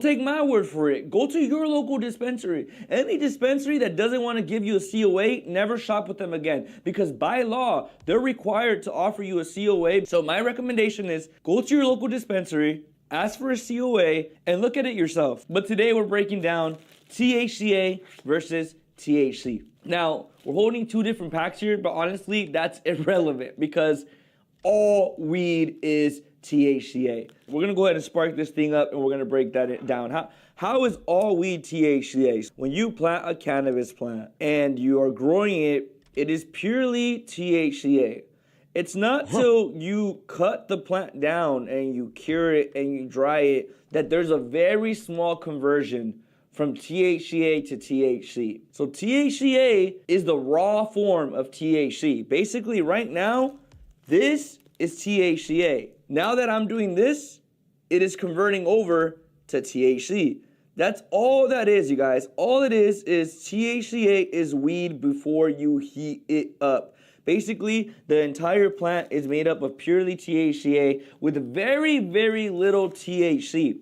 Take my word for it. Go to your local dispensary. Any dispensary that doesn't want to give you a COA, never shop with them again. Because by law, they're required to offer you a COA. So my recommendation is go to your local dispensary, ask for a COA, and look at it yourself. But today we're breaking down THCA versus THC. Now, we're holding two different packs here, but honestly, that's irrelevant because all weed is THCA. We're gonna go ahead and spark this thing up and we're gonna break that down. How is all weed THCA? When you plant a cannabis plant and you are growing it, it is purely THCA. It's not till you cut the plant down and you cure it and you dry it that there's a very small conversion from THCA to THC. So THCA is the raw form of THC. Basically, right now, this is THCA. Now that I'm doing this, it is converting over to THC. That's all that is, you guys. All it is THCA is weed before you heat it up. Basically, the entire plant is made up of purely THCA with very, very little THC.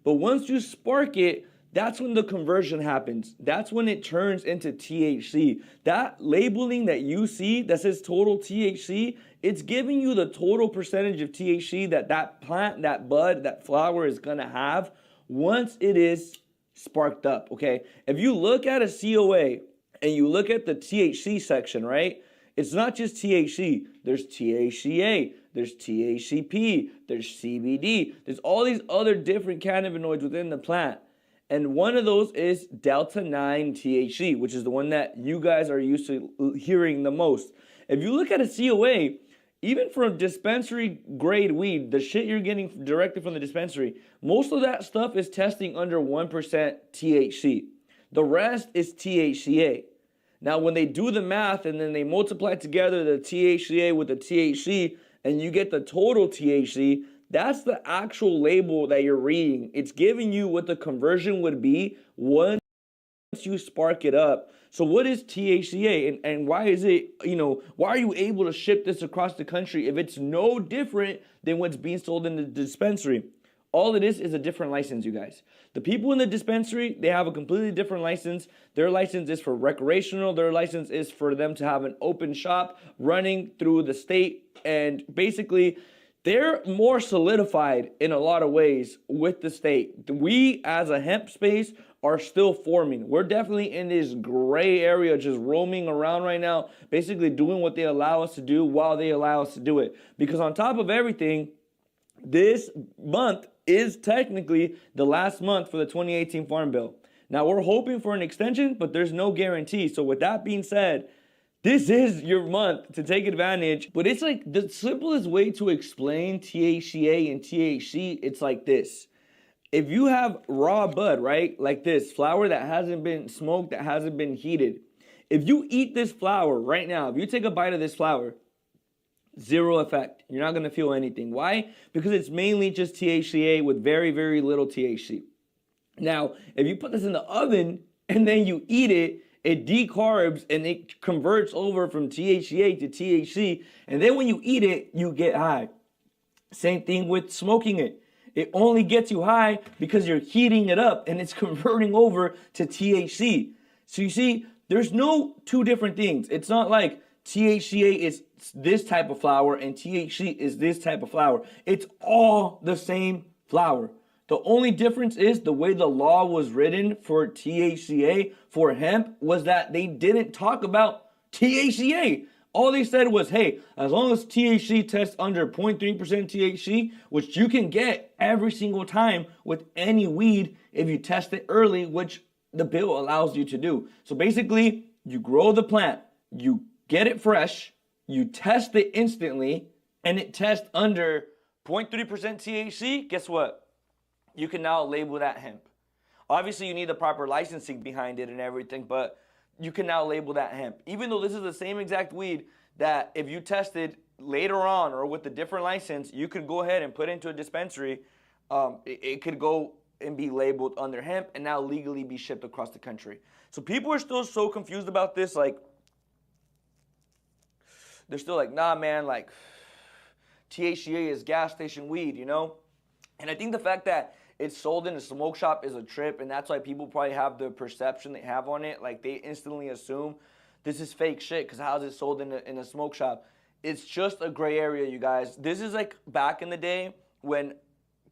But once you spark it, that's when the conversion happens. That's when it turns into THC. That labeling that you see that says total THC, it's giving you the total percentage of THC that plant, that bud, that flower is gonna have once it is sparked up, okay? If you look at a COA and you look at the THC section, right? It's not just THC. There's THCA, there's THCP, there's CBD. There's all these other different cannabinoids within the plant. And one of those is Delta-9 THC, which is the one that you guys are used to hearing the most. If you look at a COA, even for dispensary grade weed, the shit you're getting directly from the dispensary, most of that stuff is testing under 1% THC. The rest is THCA. Now, when they do the math and then they multiply together the THCA with the THC and you get the total THC, that's the actual label that you're reading. It's giving you what the conversion would be once you spark it up. So what is THCA and why is it, why are you able to ship this across the country if it's no different than what's being sold in the dispensary? All it is a different license, you guys. The people in the dispensary, they have a completely different license. Their license is for recreational. Their license is for them to have an open shop running through the state. And basically, they're more solidified in a lot of ways with the state. We, as a hemp space, are still forming. We're definitely in this gray area, just roaming around right now, basically doing what they allow us to do while they allow us to do it. Because on top of everything, this month is technically the last month for the 2018 Farm Bill. Now, we're hoping for an extension, but there's no guarantee. So with that being said, this is your month to take advantage. But it's like the simplest way to explain THCA and THC, it's like this. If you have raw bud, right, like this, flower that hasn't been smoked, that hasn't been heated, if you eat this flower right now, if you take a bite of this flower, zero effect. You're not going to feel anything. Why? Because it's mainly just THCA with very, very little THC. Now, if you put this in the oven and then you eat it, it decarbs and it converts over from THCA to THC. And then when you eat it, you get high. Same thing with smoking it. It only gets you high because you're heating it up and it's converting over to THC. So you see, there's no two different things. It's not like THCA is this type of flower and THC is this type of flower. It's all the same flower. The only difference is the way the law was written for THCA, for hemp, was that they didn't talk about THCA. All they said was, hey, as long as THC tests under 0.3% THC, which you can get every single time with any weed if you test it early, which the bill allows you to do. So basically, you grow the plant, you get it fresh, you test it instantly, and it tests under 0.3% THC, guess what? You can now label that hemp. Obviously, you need the proper licensing behind it and everything, but you can now label that hemp. Even though this is the same exact weed that if you tested later on or with a different license, you could go ahead and put into a dispensary. It could go and be labeled under hemp and now legally be shipped across the country. So people are still so confused about this. Like, they're still like, nah, man, like THCA is gas station weed, you know? And I think the fact that it's sold in a smoke shop is a trip, and that's why people probably have the perception they have on it. Like, they instantly assume this is fake shit because how's it sold in a smoke shop? It's just a gray area, you guys. This is like back in the day when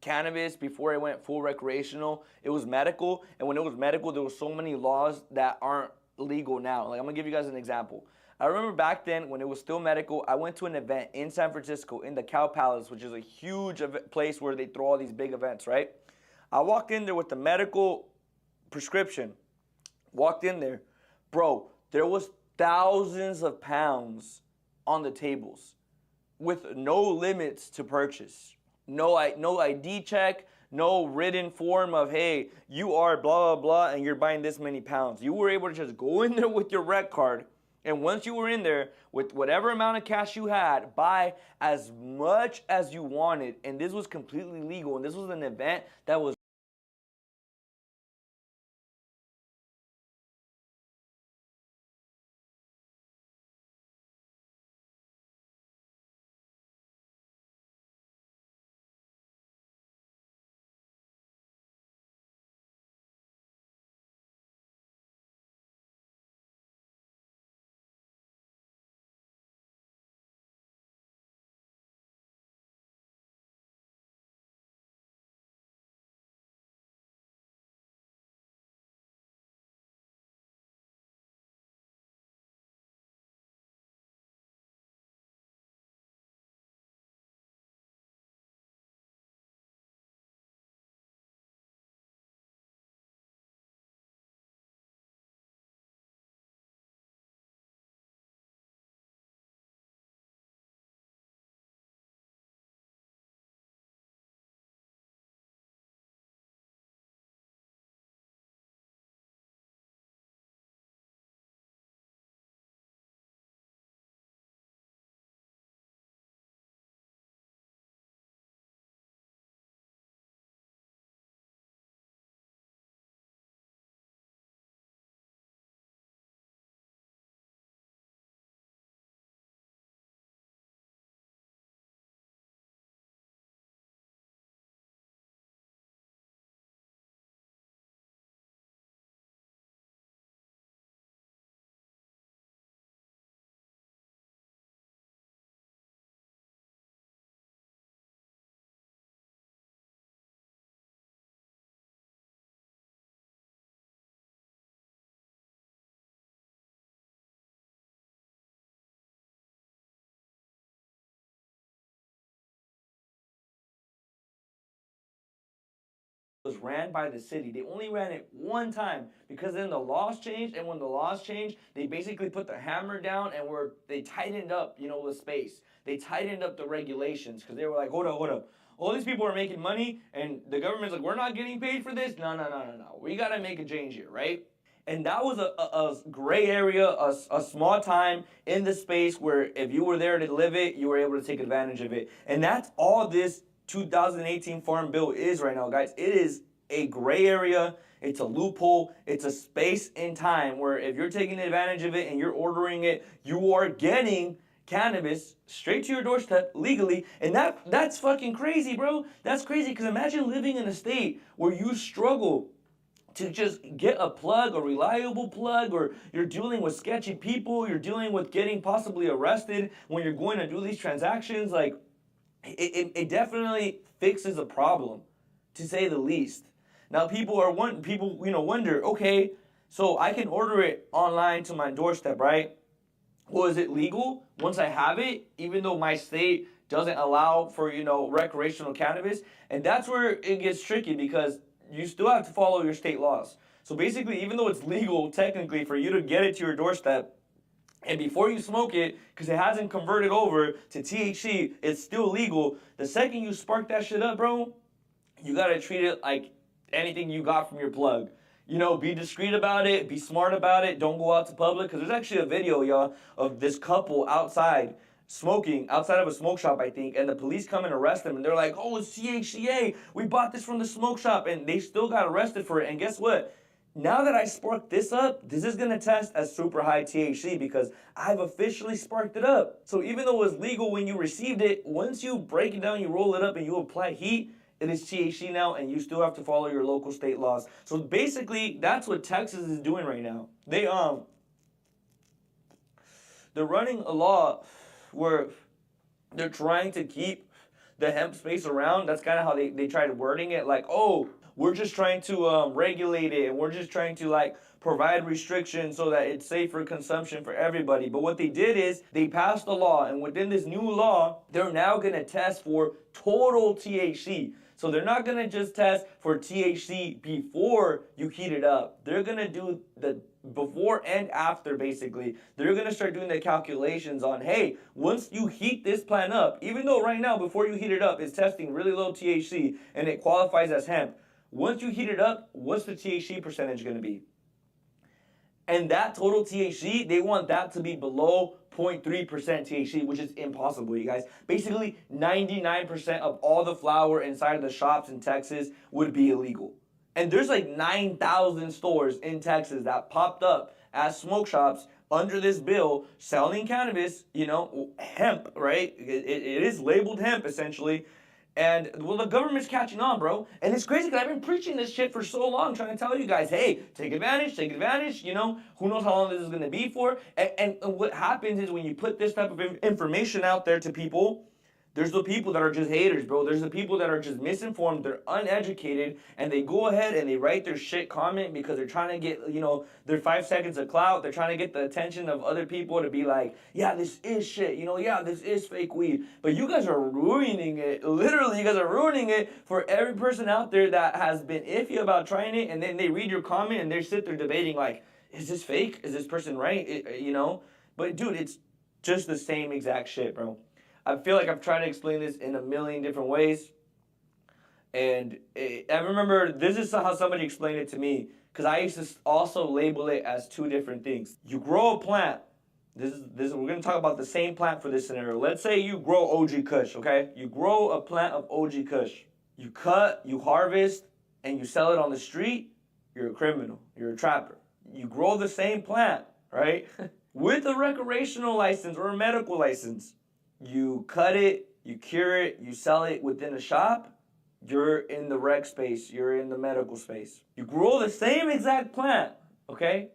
cannabis, before it went full recreational, it was medical, and when it was medical, there were so many laws that aren't legal now. Like, I'm gonna give you guys an example. I remember back then when it was still medical, I went to an event in San Francisco in the Cow Palace, which is a huge place where they throw all these big events, right? I walked in there with the medical prescription. Walked in there. Bro, there was thousands of pounds on the tables with no limits to purchase. No ID check, no written form of, hey, you are blah, blah, blah, and you're buying this many pounds. You were able to just go in there with your rec card, and once you were in there, with whatever amount of cash you had, buy as much as you wanted. And this was completely legal, and this was an event that was ran by the city. They only ran it one time because then the laws changed, and when the laws changed, they basically put the hammer down and they tightened up, the space. They tightened up the regulations because they were like, hold up. All these people are making money, and the government's like, we're not getting paid for this. No. We gotta make a change here, right? And that was a gray area, a small time in the space where if you were there to live it, you were able to take advantage of it. And that's all this 2018 Farm Bill is right now, guys. It is a gray area. It's a loophole. It's a space in time where if you're taking advantage of it and you're ordering it, you are getting cannabis straight to your doorstep legally. And that's fucking crazy, bro. That's crazy, because imagine living in a state where you struggle to just get a plug, a reliable plug, or you're dealing with sketchy people, you're dealing with getting possibly arrested when you're going to do these transactions. Like, it definitely fixes a problem, to say the least. Now people wonder, okay, so I can order it online to my doorstep, right? Well, is it legal once I have it, even though my state doesn't allow for, recreational cannabis? And that's where it gets tricky, because you still have to follow your state laws. So basically, even though it's legal technically for you to get it to your doorstep, and before you smoke it, because it hasn't converted over to THC, it's still legal. The second you spark that shit up, bro, you gotta treat it like anything you got from your plug. Be discreet about it, be smart about it, don't go out to public, because there's actually a video, y'all, of this couple outside smoking, outside of a smoke shop, I think, and the police come and arrest them, and they're like, oh, it's THCA, we bought this from the smoke shop, and they still got arrested for it. And guess what? Now that I sparked this up, this is gonna test as super high THC because I've officially sparked it up. So even though it was legal when you received it, once you break it down, you roll it up, and you apply heat, it is THC now, and you still have to follow your local state laws. So basically, that's what Texas is doing right now. They're running a law where they're trying to keep the hemp space around. That's kind of how they tried wording it, like, oh, we're just trying to regulate it, and we're just trying to like provide restrictions so that it's safe for consumption for everybody. But what they did is they passed a law, and within this new law, they're now going to test for total THC. So they're not going to just test for THC before you heat it up. They're going to do the before and after, basically. They're going to start doing the calculations on, hey, once you heat this plant up, even though right now, before you heat it up, it's testing really low THC and it qualifies as hemp. Once you heat it up, what's the THC percentage going to be? And that total THC, they want that to be below 0.3% THC, which is impossible, you guys. Basically, 99% of all the flower inside of the shops in Texas would be illegal. And there's like 9,000 stores in Texas that popped up as smoke shops under this bill selling cannabis, you know, hemp, right? It is labeled hemp, essentially. And, well, the government's catching on, bro. And it's crazy because I've been preaching this shit for so long, trying to tell you guys, hey, take advantage, you know. Who knows how long this is going to be for. And what happens is when you put this type of information out there to people, there's the people that are just haters, bro. There's the people that are just misinformed. They're uneducated, and they go ahead and they write their shit comment because they're trying to get, you know, their 5 seconds of clout. They're trying to get the attention of other people to be like, yeah, this is shit, you know, yeah, this is fake weed. But you guys are ruining it. Literally, you guys are ruining it for every person out there that has been iffy about trying it, and then they read your comment and they sit there debating like, is this fake? Is this person right? You know? But, dude, it's just the same exact shit, bro. I feel like I've tried to explain this in a million different ways. And I remember this is how somebody explained it to me, because I used to also label it as two different things. You grow a plant. We're going to talk about the same plant for this scenario. Let's say you grow OG Kush, okay? You grow a plant of OG Kush. You cut, you harvest, and you sell it on the street. You're a criminal. You're a trapper. You grow the same plant, right? With a recreational license or a medical license. You cut it, you cure it, you sell it within a shop, you're in the rec space, you're in the medical space. You grow the same exact plant, okay,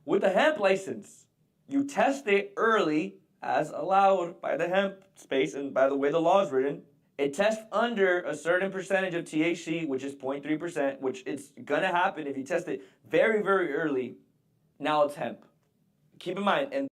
with a hemp license. You test it early, as allowed by the hemp space and by the way the law is written. It tests under a certain percentage of THC, which is 0.3%, which it's going to happen if you test it very, very early. Now it's hemp. Keep in mind, and